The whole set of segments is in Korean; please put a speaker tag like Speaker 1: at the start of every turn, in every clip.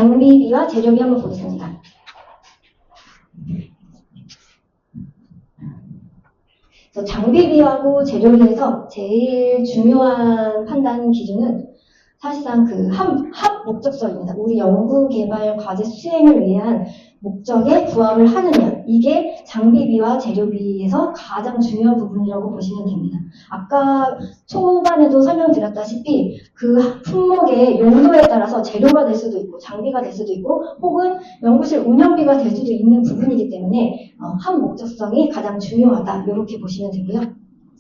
Speaker 1: 장비비와 재료비 한번 보겠습니다. 장비비하고 재료비에서 제일 중요한 판단 기준은 사실상 그 합 목적성입니다. 우리 연구 개발 과제 수행을 위한 목적에 부합을 하느냐, 이게 장비비와 재료비에서 가장 중요한 부분이라고 보시면 됩니다. 아까 초반에도 설명드렸다시피 그 품목의 용도에 따라서 재료가 될 수도 있고 장비가 될 수도 있고 혹은 연구실 운영비가 될 수도 있는 부분이기 때문에 합 목적성이 가장 중요하다, 이렇게 보시면 되고요.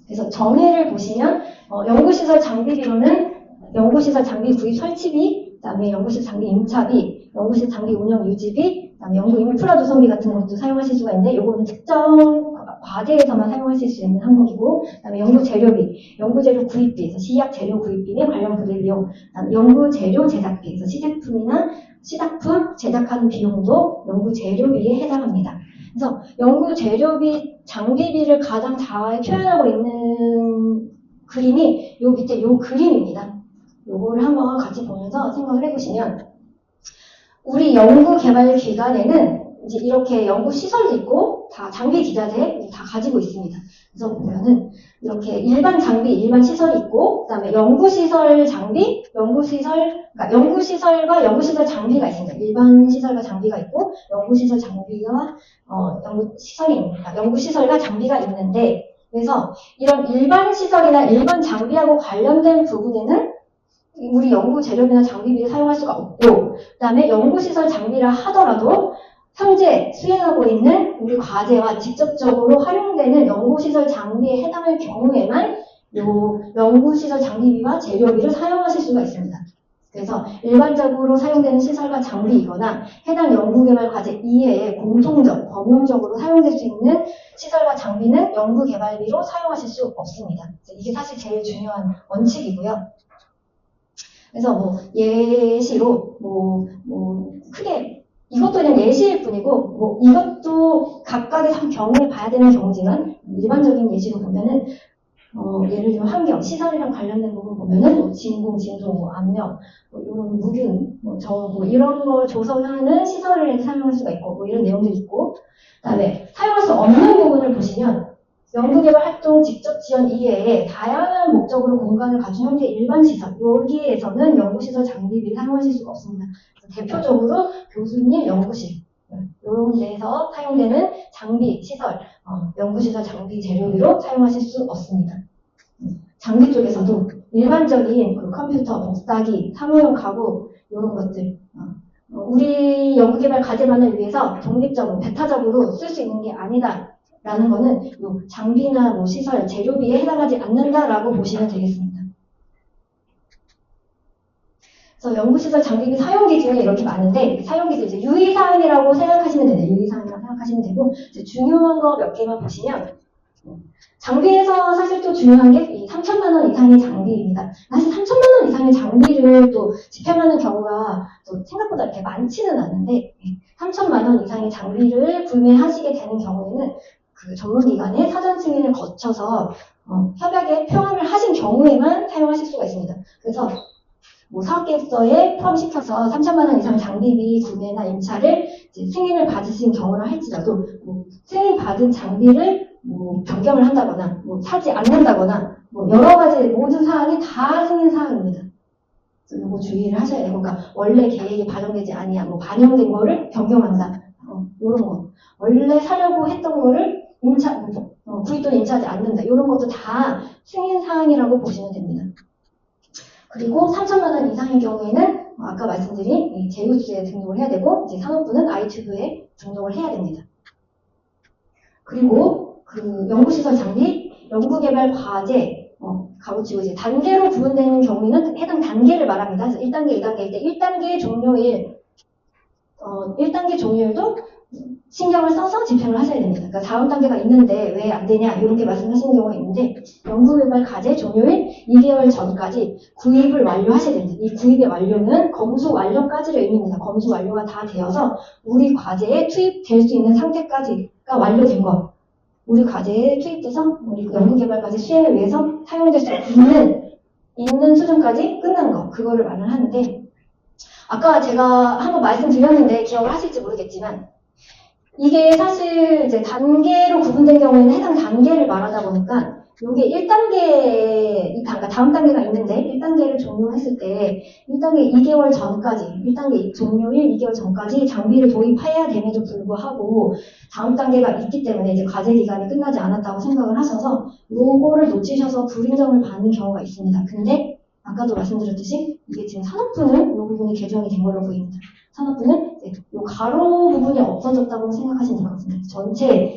Speaker 1: 그래서 정의를 보시면 연구시설 장비비로는 연구시설 장비 구입 설치비, 그다음에 연구실 장비 임차비, 연구실 장비 운영 유지비, 그다음에 연구 인프라 조성비 같은 것도 사용하실 수가 있는데 이거는 특정 과제에서만 사용하실 수 있는 항목이고, 그다음에 연구 재료비, 연구 재료 구입비에서 시약 재료 구입비 및 관련 부대 비용, 그다음에 연구 재료 제작비에서 시제품이나 시작품 제작하는 비용도 연구 재료비에 해당합니다. 그래서 연구 재료비, 장비비를 가장 잘 표현하고 있는 그림이 요 밑에 요 그림입니다. 요거를 한번 같이 보면서 생각을 해보시면, 우리 연구 개발 기관에는 이제 이렇게 연구 시설도 있고 다 장비 기자재 다 가지고 있습니다. 그래서 보면은 이렇게 일반 장비, 일반 시설이 있고, 그다음에 연구시설 장비, 그러니까 연구시설과 연구시설 장비가 있습니다. 일반 시설과 장비가 있고, 연구시설 장비와 연구시설과 장비가 있는데, 그래서 이런 일반 시설이나 일반 장비하고 관련된 부분에는 우리 연구 재료비나 장비비를 사용할 수가 없고, 그 다음에 연구시설 장비라 하더라도 현재 수행하고 있는 우리 과제와 직접적으로 활용되는 연구시설 장비에 해당할 경우에만 요 연구시설 장비비와 재료비를 사용하실 수가 있습니다. 그래서 일반적으로 사용되는 시설과 장비이거나 해당 연구개발 과제 이외에 공통적, 범용적으로 사용될 수 있는 시설과 장비는 연구개발비로 사용하실 수 없습니다. 이게 사실 제일 중요한 원칙이고요. 그래서 예시로 크게 이것도 그냥 예시일 뿐이고 이것도 각각의 경우에 봐야 되는 경우지만, 일반적인 예시로 보면은 예를 들면 환경, 시설이랑 관련된 부분 보면은 진공, 진동, 압력, 이런 무균, 이런 걸 조성하는 시설을 사용할 수가 있고 이런 내용들이 있고, 그다음에 사용할 수 없는 부분을 보시면 연구개발 활동 직접 지원 이외에 다양한 목적으로 공간을 갖춘 형태의 일반 시설, 여기에서는 연구시설 장비비를 사용하실 수가 없습니다. 대표적으로 교수님 연구실, 이런 데에서 사용되는 장비, 시설, 연구시설 장비 재료비로 사용하실 수 없습니다. 장비 쪽에서도 일반적인 그 컴퓨터, 복사기, 사무용 가구, 이런 것들, 우리 연구개발 과제만을 위해서 독립적으로, 배타적으로 쓸 수 있는 게 아니다 라는 거는 요 장비나 시설, 재료비에 해당하지 않는다라고 보시면 되겠습니다. 그래서 연구시설 장비비 사용 기준이 이렇게 많은데, 사용 기준 이제 유의사항이라고 생각하시면 되네요. 유의사항이라고 생각하시면 되고, 이제 중요한 거 몇 개만 보시면, 장비에서 사실 또 중요한 게 이 3천만 원 이상의 장비입니다. 사실 3천만 원 이상의 장비를 또 집행하는 경우가 또 생각보다 이렇게 많지는 않은데, 3천만 원 이상의 장비를 구매하시게 되는 경우에는 그 전문기관의 사전 승인을 거쳐서 협약에 표함을 하신 경우에만 사용하실 수가 있습니다. 그래서 사업계획서에 포함시켜서 3천만 원 이상 장비비 구매나 임차를 승인을 받으신 경우라 할지라도 승인 받은 장비를 변경을 한다거나 사지 않는다거나 여러 가지 모든 사항이 다 승인 사항입니다. 그래서 이거 주의를 하셔야 돼요. 그러니까 원래 계획이 반영되지 아니한 반영된 거를 변경한다. 이런 거. 원래 사려고 했던 거를 구입 또는 임차하지 않는다. 이런 것도 다 승인 사항이라고 보시면 됩니다. 그리고 3천만 원 이상의 경우에는 아까 말씀드린 제휴주에 등록을 해야 되고, 이제 산업부는 아이튜브에 등록을 해야 됩니다. 그리고 그 연구시설 장비, 연구개발 과제, 가로치고 이제 단계로 구분되는 경우에는 해당 단계를 말합니다. 그래서 1단계, 2단계일 때 1단계 종료일, 1단계 종료일도 신경을 써서 집행을 하셔야 됩니다. 그러니까 다음 단계가 있는데 왜 안 되냐 이렇게 말씀하시는 경우가 있는데, 연구개발 과제 종료일 2개월 전까지 구입을 완료하셔야 됩니다. 이 구입의 완료는 검수 완료까지를 의미합니다. 검수 완료가 다 되어서 우리 과제에 투입될 수 있는 상태까지가 완료된 거, 우리 과제에 투입돼서 우리 연구개발 과제 수행을 위해서 사용될 수 있는 수준까지 끝난 거, 그거를 말을 하는데, 아까 제가 한번 말씀드렸는데 기억을 하실지 모르겠지만 이게 사실 이제 단계로 구분된 경우에는 해당 단계를 말하다 보니까 이게 1단계, 그러니까 다음 단계가 있는데 1단계를 종료했을 때 1단계 2개월 전까지, 1단계 종료일 2개월 전까지 장비를 도입해야 됨에도 불구하고 다음 단계가 있기 때문에 이제 과제 기간이 끝나지 않았다고 생각을 하셔서 요거를 놓치셔서 불인정을 받는 경우가 있습니다. 근데 아까도 말씀드렸듯이 이게 지금 산업부는 이 부분이 개정이 된 걸로 보입니다. 산업부는 이 가로 부분이 없어졌다고 생각하시면 될 것 같습니다.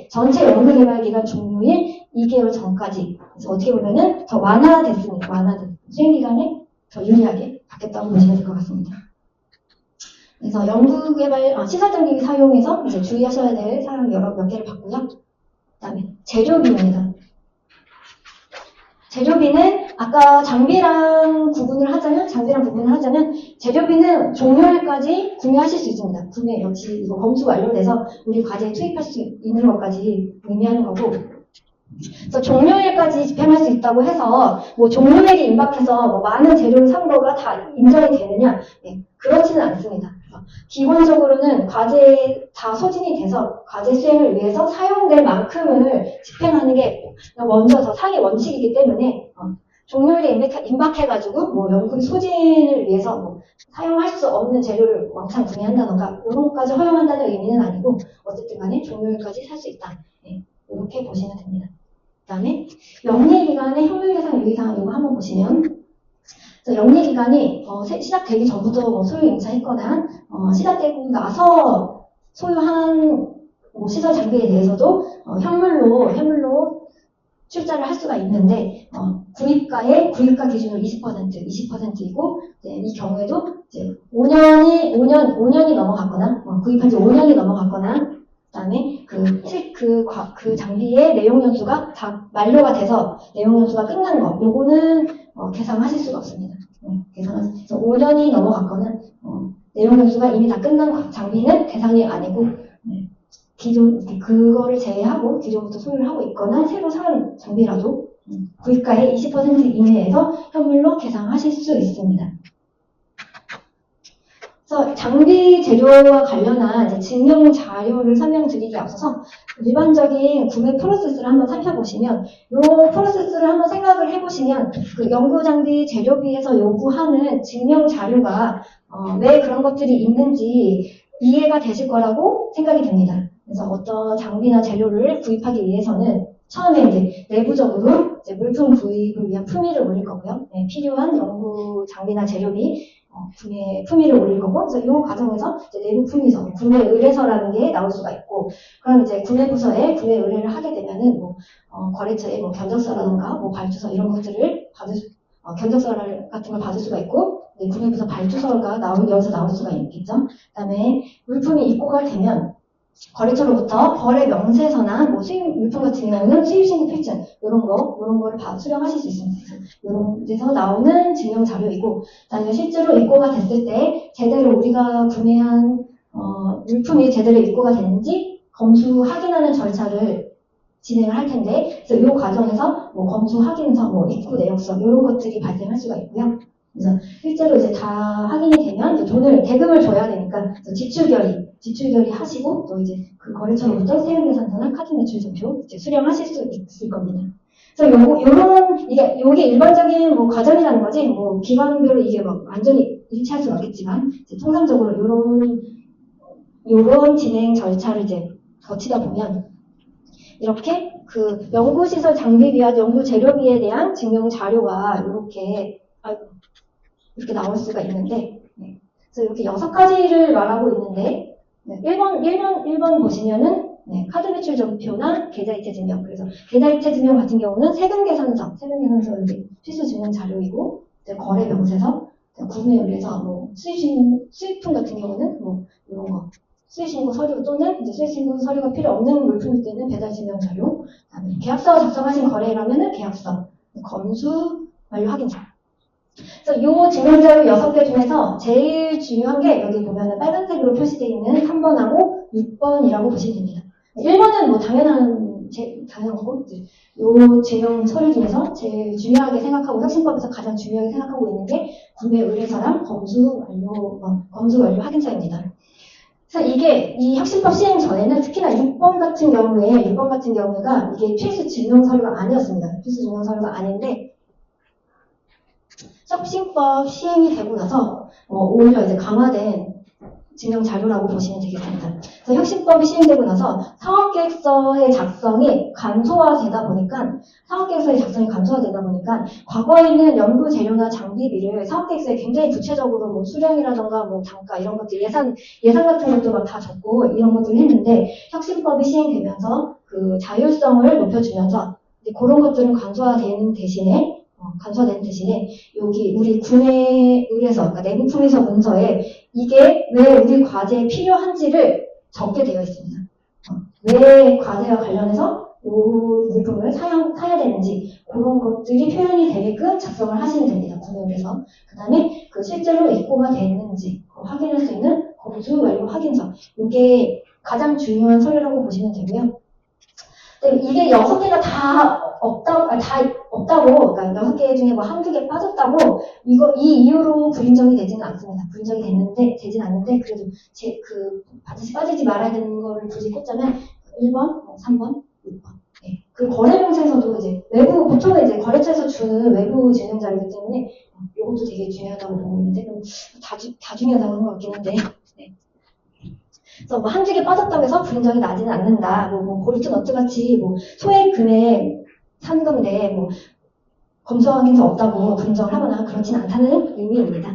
Speaker 1: 전체 연구개발기간 종료일 2개월 전까지. 그래서 어떻게 보면은 더 완화됐습니다. 수행기간에 더 유리하게 바뀌었다고 보시면 될 것 같습니다. 그래서 연구개발, 시설장비 사용에서 이제 주의하셔야 될 사항 몇 개를 봤고요. 그 다음에 재료비입니다. 재료비는 아까 장비랑 구분을 하자면 재료비는 종료일까지 구매하실 수 있습니다. 구매 역시 이거 검수 완료돼서 우리 과제에 투입할 수 있는 것까지 의미하는 거고, 그래서 종료일까지 집행할 수 있다고 해서 뭐 종료일이 임박해서 뭐 많은 재료를 산 거가 다 인정이 되느냐? 네, 그렇지는 않습니다. 기본적으로는 과제에 다 소진이 돼서 과제 수행을 위해서 사용될 만큼을 집행하는 게 먼저 더 상위 원칙이기 때문에 종료일에 임박해가지고 뭐 연구 소진을 위해서 뭐 사용할 수 없는 재료를 왕창 구매한다던가 이런 것까지 허용한다는 의미는 아니고 어쨌든 간에 종료일까지 살 수 있다. 네, 이렇게 보시면 됩니다. 그 다음에 영리기간의 효율계산 유의사항 이거 한번 보시면 영리기간이 시작되기 전부터 뭐 소유 임차했거나 시작되고 나서 소유한 뭐 시설 장비에 대해서도 현물로 출자를 할 수가 있는데 구입가 기준으로 20%이고 이 경우에도 이제 5년이 넘어갔거나 구입한 지 5년이 넘어갔거나 그다음에 그 장비의 내용 연수가 다 만료가 돼서 내용 연수가 끝난 거 요거는 계산하실 수가 없습니다. 그래서 5년이 넘어갔거나 내용 연수가 이미 다 끝난 장비는 대상이 아니고 그거를 제외하고 기존부터 소유를 하고 있거나 새로 산 장비라도 구입가의 20% 이내에서 현물로 계산하실 수 있습니다. 그래서 장비 재료와 관련한 이제 증명 자료를 설명드리기 앞서서 일반적인 구매 프로세스를 한번 살펴보시면 이 프로세스를 한번 생각을 해보시면 그 연구 장비 재료비에서 요구하는 증명 자료가 왜 그런 것들이 있는지 이해가 되실 거라고 생각이 됩니다. 그래서 어떤 장비나 재료를 구입하기 위해서는 처음에 이제 내부적으로 이제 물품 구입을 위한 품위를 올릴 거고요. 네, 필요한 연구 장비나 재료비 구매 품위를 올릴 거고, 그래서 이 과정에서 이제 내부 품위서, 구매 의뢰서라는 게 나올 수가 있고, 그럼 이제 구매부서에 구매 의뢰를 하게 되면은 거래처에 견적서라든가 발주서 이런 것들을 견적서 같은 걸 받을 수가 있고, 구매부서 발주서가 여기서 나올 수가 있겠죠. 그다음에 물품이 입고가 되면 거래처로부터 거래 명세서나 수입 물품 같은 경우는 수입신고 필증 이런 거를 수령하실 수 있습니다. 이런 데서 나오는 증명 자료이고, 그다음에 실제로 입고가 됐을 때 제대로 우리가 구매한 물품이 제대로 입고가 됐는지 검수 확인하는 절차를 진행을 할 텐데, 그래서 이 과정에서 검수 확인서, 입고 내역서 이런 것들이 발생할 수가 있고요. 그래서 실제로 이제 다 확인이 되면 대금을 줘야 되니까 지출 결의 하시고 또 이제 그 거래처로부터 세금계산서나 카드 매출 전표 수령하실 수 있을 겁니다. 그래서 요게 일반적인 과정이라는 거지 기관별로 이게 완전히 일치할 수는 없겠지만 통상적으로 요런 진행 절차를 이제 거치다 보면 이렇게 그 연구시설 장비비와 연구 재료비에 대한 증명 자료가 이렇게 나올 수가 있는데, 그래서 이렇게 6가지를 말하고 있는데, 1번 보시면은, 카드 매출 전표나 계좌이체 증명. 그래서 계좌이체 증명 같은 경우는 세금계산서 이제 필수 증명 자료이고, 거래 명세서, 구매 의뢰서, 수입품 같은 경우는 이런 거. 수익신고 서류 또는 이제 수익신고 서류가 필요 없는 물품일 때는 배달 증명 자료, 그다음에 계약서 작성하신 거래라면은 계약서, 검수 완료 확인서. 그래서 이 증명자료 6개 중에서 제일 중요한 게 여기 보면은 빨간색으로 표시되어 있는 3번하고 6번이라고 보시면 됩니다. 1번은 당연한 당연한 거고, 요 제형 서류 중에서 제일 중요하게 생각하고, 혁신법에서 가장 중요하게 생각하고 있는 게 구매 의뢰서랑 검수 완료 확인서입니다. 그래서 이게 이 혁신법 시행 전에는 특히나 6번 같은 경우가 이게 필수 증명 서류가 아니었습니다. 필수 증명 서류가 아닌데 혁신법 시행이 되고 나서 오히려 이제 강화된 증명 자료라고 보시면 되겠습니다. 그래서 혁신법이 시행되고 나서 상업계획서의 작성이 간소화되다 보니까 과거에는 연구 재료나 장비비를 상업계획서에 굉장히 구체적으로 뭐 수량이라던가 뭐 단가 이런 것들 예산 같은 것도 막 다 적고 이런 것들을 했는데 혁신법이 시행되면서 그 자율성을 높여주면서 이제 그런 것들은 간소화되는 대신에 여기 우리 구매 의뢰서, 그러니까 내부 품위서 문서에 이게 왜 우리 과제에 필요한지를 적게 되어 있습니다. 왜 과제와 관련해서 이 물품을 사야 되는지 그런 것들이 표현이 되게끔 작성을 하시면 됩니다. 구매 의뢰서. 그 다음에 그 실제로 입고가 됐는지 확인할 수 있는 검수 완료 확인서. 이게 가장 중요한 서류라고 보시면 되고요. 이게 6개가 다 없다고, 그러니까 6개 중에 뭐 한두 개 빠졌다고, 이 이유로 불인정이 되지는 않습니다. 불인정이 되진 않는데, 그래도 반드시 빠지지 말아야 되는 거를 굳이 꼽자면, 1번, 3번, 6번. 네. 그 거래명세서도 이제 보통은 이제 거래처에서 주는 외부 증명 자료이기 때문에, 이것도 되게 중요하다고 보고 있는데, 그럼 다 중요하다고 하는 것 같긴 한데, 네. 그래서 뭐 한두 개 빠졌다고 해서 불인정이 나지는 않는다. 뭐 볼트 너트 같이 뭐 소액 금액 산 건데 뭐 검수 확인서 없다고 불인정을 하거나 그렇진 않다는 의미입니다.